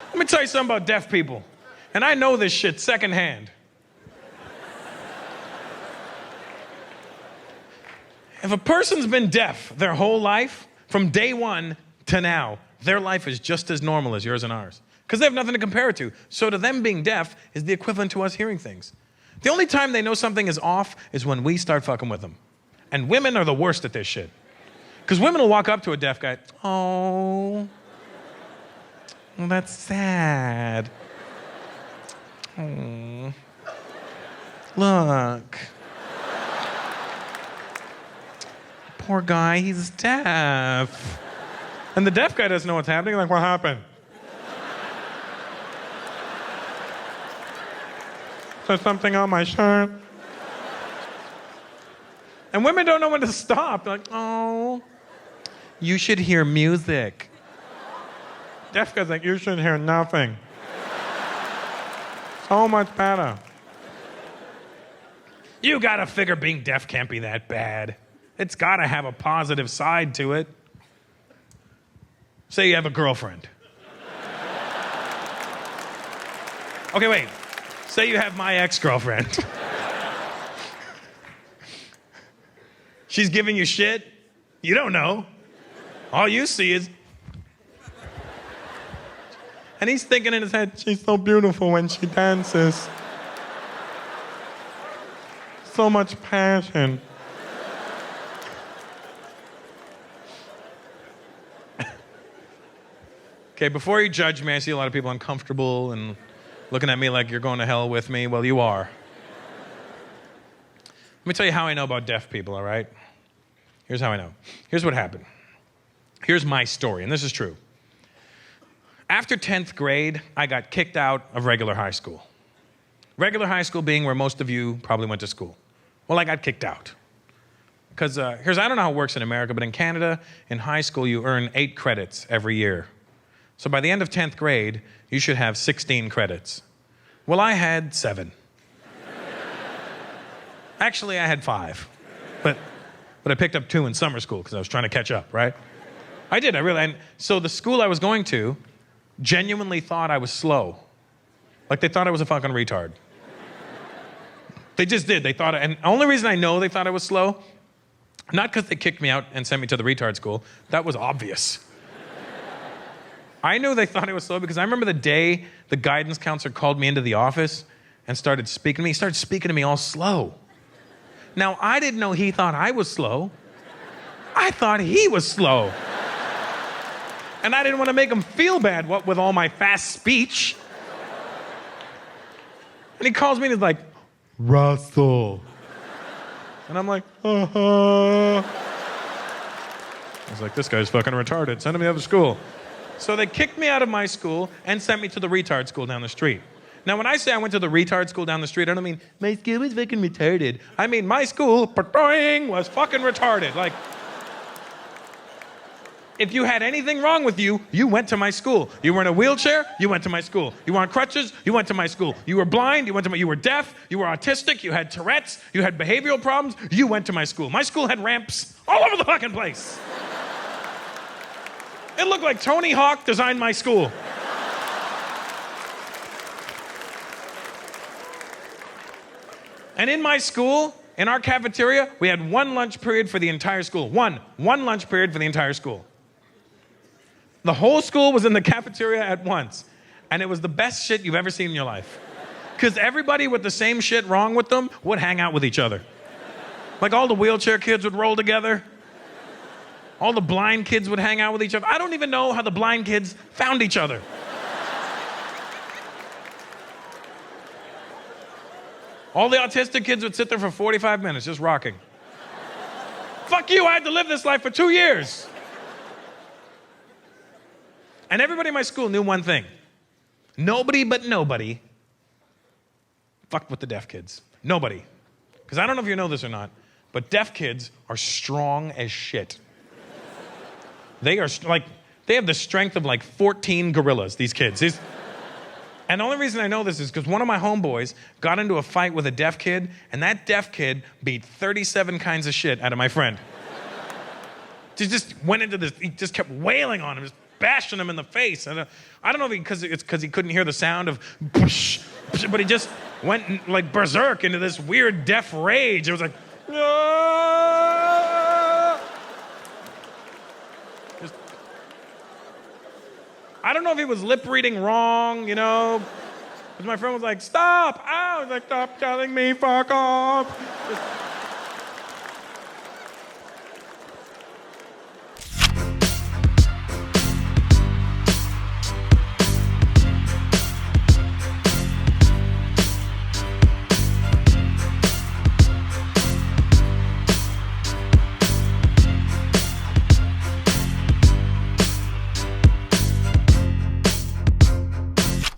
Let me tell you something about deaf people. And I know this shit secondhand. If a person's been deaf their whole life, from day one to now, their life is just as normal as yours and ours. Because they have nothing to compare it to. So to them, being deaf is the equivalent to us hearing things. The only time they know something is off is when we start fucking with them. And women are the worst at this shit. Because women will walk up to a deaf guy, oh, well, that's sad. Oh, look. Poor guy, he's deaf. And the deaf guy doesn't know what's happening. Like, what happened? There's something on my shirt. And women don't know when to stop. They're like, oh, you should hear music. Deaf guy's like, you should hear nothing. So much better. You gotta figure being deaf can't be that bad. It's gotta have a positive side to it. Say you have a girlfriend. Okay, wait. Say you have my ex-girlfriend. She's giving you shit. You don't know. All you see is... And he's thinking in his head, she's so beautiful when she dances. So much passion. Okay, before you judge me, I see a lot of people uncomfortable and looking at me like you're going to hell with me. Well, you are. Let me tell you how I know about deaf people, all right? Here's how I know. Here's what happened. Here's my story, and this is true. After 10th grade, I got kicked out of regular high school. Regular high school being where most of you probably went to school. Well, I got kicked out. Because I don't know how it works in America, but in Canada, in high school, you earn 8 credits every year. So by the end of 10th grade, you should have 16 credits. Well, I had 7. Actually, I had 5. But I picked up 2 in summer school because I was trying to catch up, right? I did, and so the school I was going to genuinely thought I was slow. Like they thought I was a fucking retard. They just did. They thought, and the only reason I know they thought I was slow, not because they kicked me out and sent me to the retard school. That was obvious. I knew they thought I was slow because I remember the day the guidance counselor called me into the office and started speaking to me. He started speaking to me all slow. Now, I didn't know he thought I was slow. I thought he was slow. And I didn't want to make him feel bad, what with all my fast speech. And he calls me and he's like, Russell. And I'm like, I was like, this guy's fucking retarded. Send him to the other school. So they kicked me out of my school and sent me to the retard school down the street. Now, when I say I went to the retard school down the street, I don't mean my school was fucking retarded. I mean my school, was fucking retarded. Like, if you had anything wrong with you, you went to my school. You were in a wheelchair, you went to my school. You were on crutches, you went to my school. You were blind, you were deaf, you were autistic, you had Tourette's, you had behavioral problems, you went to my school. My school had ramps all over the fucking place. It looked like Tony Hawk designed my school. And in my school, in our cafeteria, we had 1 lunch period for the entire school. One lunch period for the entire school. The whole school was in the cafeteria at once. And it was the best shit you've ever seen in your life. Because everybody with the same shit wrong with them would hang out with each other. Like all the wheelchair kids would roll together. All the blind kids would hang out with each other. I don't even know how the blind kids found each other. All the autistic kids would sit there for 45 minutes just rocking. Fuck you, I had to live this life for 2 years. And everybody in my school knew one thing. Nobody but nobody fucked with the deaf kids. Nobody. Because I don't know if you know this or not, but deaf kids are strong as shit. They are they have the strength of like 14 gorillas, these kids. And the only reason I know this is because one of my homeboys got into a fight with a deaf kid, and that deaf kid beat 37 kinds of shit out of my friend. He just went into this, he just kept wailing on him. bashing him in the face. And I don't know if it's because he couldn't hear the sound of, but he just went like berserk into this weird deaf rage. It was like, "Ah!" I don't know if he was lip reading wrong, you know. Because my friend was like, stop! Ow! He's like, stop telling me, fuck off!